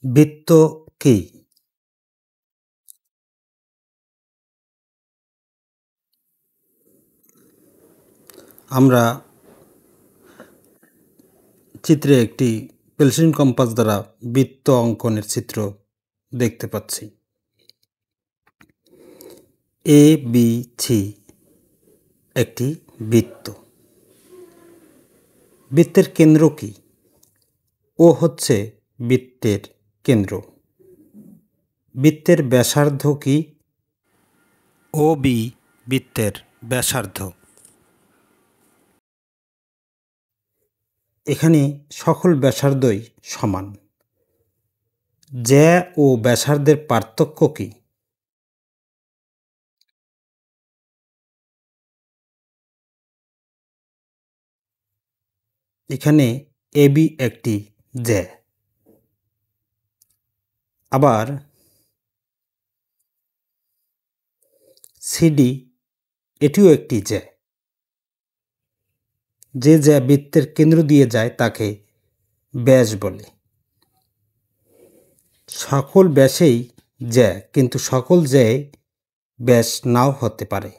বৃত্ত কি? আমরা চিত্রে একটি পেন্সিল কম্পাস দ্বারা বৃত্ত অঙ্কনের চিত্র দেখতে পাচ্ছি। এ বি সি একটি বৃত্ত। বৃত্তের কেন্দ্র কি? ও হচ্ছে বৃত্তের কেন্দ্র। বৃত্তের ব্যাসার্ধ কি? ও বি বৃত্তের ব্যাসার্ধ। এখানে সকল ব্যাসার্ধই সমান। জ্যা ও ব্যাসার্ধের পার্থক্য কি? এখানে এবি একটি জ্যা। আবার সিডি এটিও একটি জ্যা। যে জ্যা বৃত্তের কেন্দ্র দিয়ে যায় তাকে ব্যাস বলে। সকল ব্যাসেই জ্যা, কিন্তু সকল জ্যায় ব্যাস নাও হতে পারে।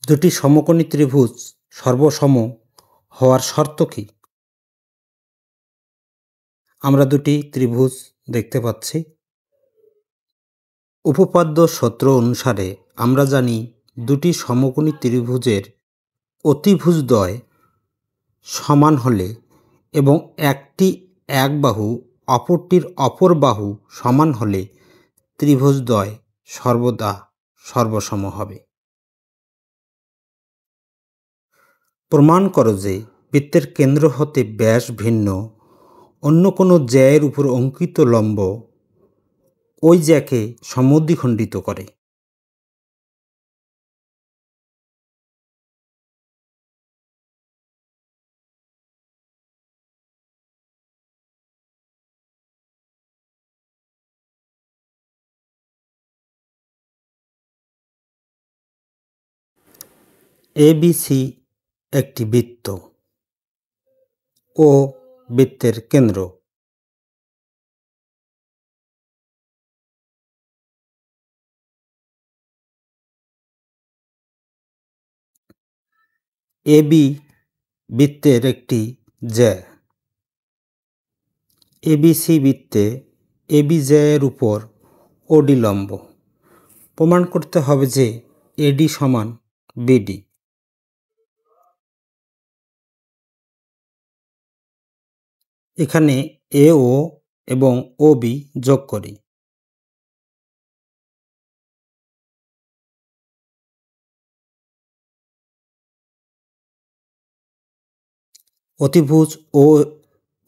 দুটি সমকোণী ত্রিভুজ সর্বসম হওয়ার শর্ত কি? আমরা দুটি ত্রিভুজ দেখতে পাচ্ছি। উপপাদ্য সূত্র অনুসারে আমরা জানি দুটি সমকোণী ত্রিভুজের অতিভুজদ্বয় সমান হলে এবং একটি এক বাহু অপরটির অপর বাহু সমান হলে ত্রিভুজদ্বয় সর্বদা সর্বসম হবে। প্রমাণ করো যে বৃত্তের কেন্দ্র হতে ব্যাস ভিন্ন অন্য কোনো জ্যায়ের উপর অঙ্কিত লম্ব ওই জ্যাকে সমদ্বিখণ্ডিত করে। এবিসি একটি বৃত্ত। ও বৃত্তের কেন্দ্র। এবি বৃত্তের একটি জ্যা। এবিসি বৃত্তে এবি জ্যায়ের উপর ওডি লম্ব। প্রমাণ করতে হবে যে এডি সমান বিডি। এখানে এও এবং ওবি যোগ করি।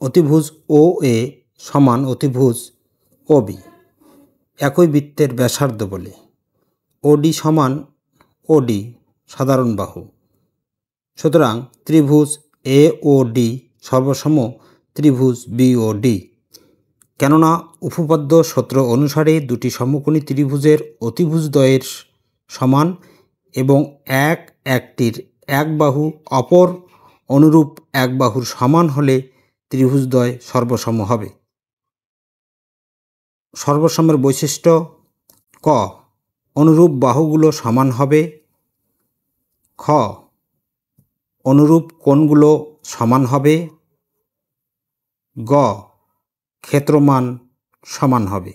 অতিভুজ ও এ সমান অতিভুজ ওবি একই বৃত্তের ব্যাসার্ধ বলে। ওডি সমান ওডি সাধারণ বাহু। সুতরাং ত্রিভুজ এ ও ডি সর্বসম ত্রিভুজ বি ও ডি। কেননা উপপাদ্য সূত্র অনুসারে দুটি সমকোণী ত্রিভুজের অতিভুজদ্বয়ের সমান এবং একটির এক বাহু অপর অনুরূপ এক বাহুর সমান হলে ত্রিভুজদ্বয় সর্বসম হবে। সর্বসমের বৈশিষ্ট্য: ক, অনুরূপ বাহুগুলো সমান হবে। খ, অনুরূপ কোণগুলো সমান হবে। গ, ক্ষেত্রমান সমান হবে।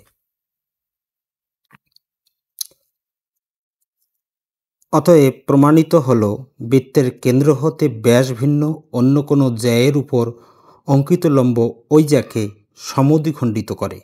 অতএব প্রমাণিত হল বৃত্তের কেন্দ্র হতে ব্যাস ভিন্ন অন্য কোনো জ্যায়ের উপর অঙ্কিত লম্ব ওই জ্যাকে সমদ্বিখণ্ডিত করে।